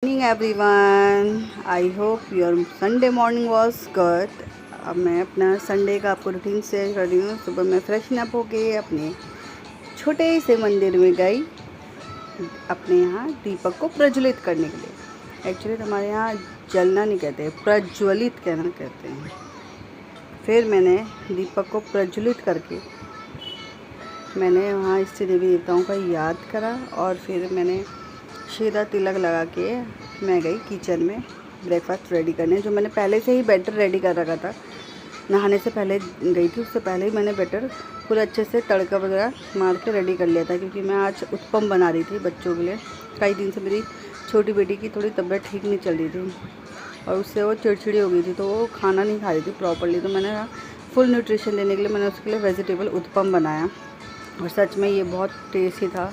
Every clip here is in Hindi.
Morning everyone, I hope your Sunday morning was good. अब मैं अपना संडे का आपको रूटीन शेयर कर रही हूँ। सुबह मैं फ्रेशन अप होके अपने छोटे से मंदिर में गई अपने यहाँ दीपक को प्रज्वलित करने के लिए। एक्चुअली हमारे यहाँ जलना नहीं कहते, प्रज्वलित कहना कहते हैं। फिर मैंने दीपक को प्रज्वलित करके मैंने वहाँ स्थित देवी देवताओं का याद करा और फिर मैंने सीधा तिलक लगा के मैं गई किचन में ब्रेकफास्ट रेडी करने। जो मैंने पहले से ही बैटर रेडी कर रखा था, नहाने से पहले गई थी, उससे पहले ही मैंने बैटर पूरा अच्छे से तड़का वगैरह मार के रेडी कर लिया था, क्योंकि मैं आज उत्पम बना रही थी बच्चों के लिए। कई दिन से मेरी छोटी बेटी की थोड़ी तबीयत ठीक नहीं चल रही थी और उससे वो चिड़चिड़ी हो गई थी, तो वो खाना नहीं खा रही थी प्रॉपर्ली। तो मैंने फुल न्यूट्रिशन देने के लिए मैंने उसके लिए वेजिटेबल उत्पम बनाया और सच में ये बहुत टेस्टी था।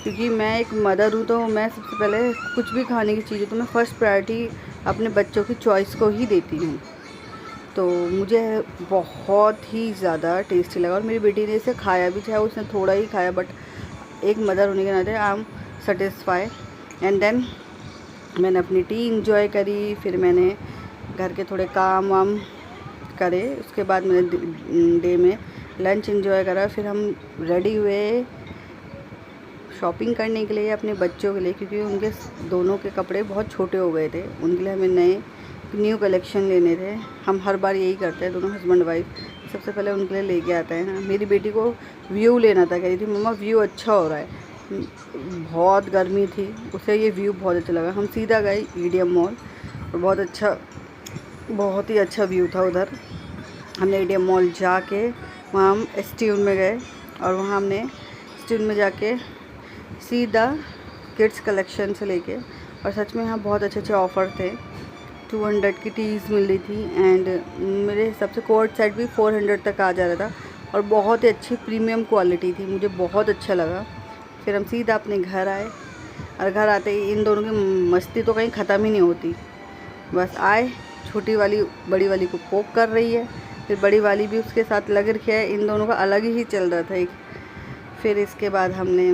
क्योंकि मैं एक मदर हूँ तो मैं सबसे पहले कुछ भी खाने की चीज़ है तो मैं फ़र्स्ट प्रायोरिटी अपने बच्चों की चॉइस को ही देती हूँ। तो मुझे बहुत ही ज़्यादा टेस्टी लगा और मेरी बेटी ने इसे खाया भी, चाहे उसने थोड़ा ही खाया, बट एक मदर होने के नाते I am satisfy. And then मैंने अपनी टी इंजॉय करी। फिर मैंने घर के थोड़े काम वाम करे, उसके बाद मैंने डे में लंच इंजॉय करा। फिर हम रेडी हुए शॉपिंग करने के लिए अपने बच्चों के लिए, क्योंकि उनके दोनों के कपड़े बहुत छोटे हो गए थे। उनके लिए हमें न्यू कलेक्शन लेने थे। हम हर बार यही करते हैं, दोनों हस्बैंड वाइफ सबसे पहले उनके लिए लेके आते हैं ना। मेरी बेटी को व्यू लेना था, कह रही थी मम्मा व्यू अच्छा हो रहा है। बहुत गर्मी थी, उसे ये व्यू बहुत अच्छा लगा। हम सीधा गए ईडीएम मॉल और बहुत ही अच्छा व्यू था उधर। हमने ईडीएम मॉल जाके वहाँ हम एसट्यून में गए और वहाँ हमने एसट्यून में जाके सीधा किड्स कलेक्शन से लेके, और सच में यहाँ बहुत अच्छे ऑफ़र थे। 200 की टीज़ मिल रही थी एंड मेरे हिसाब से कोट सेट भी 400 तक आ जा रहा था और बहुत ही अच्छी प्रीमियम क्वालिटी थी, मुझे बहुत अच्छा लगा। फिर हम सीधा अपने घर आए और घर आते ही इन दोनों की मस्ती तो कहीं ख़त्म ही नहीं होती। बस आए, छोटी वाली बड़ी वाली को पोक कर रही है, फिर बड़ी वाली भी उसके साथ लग रखी है। इन दोनों का अलग ही चल रहा था एक। फिर इसके बाद हमने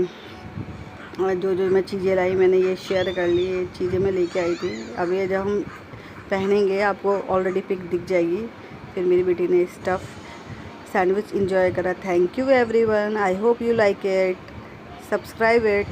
जो मैं चीज़ें लाई मैंने ये शेयर कर ली। ये चीज़ें मैं लेके आई थी, अब ये जब हम पहनेंगे आपको ऑलरेडी पिक दिख जाएगी। फिर मेरी बेटी ने स्टफ़ सैंडविच इंजॉय करा। Thank you everyone, I hope you like it, subscribe it.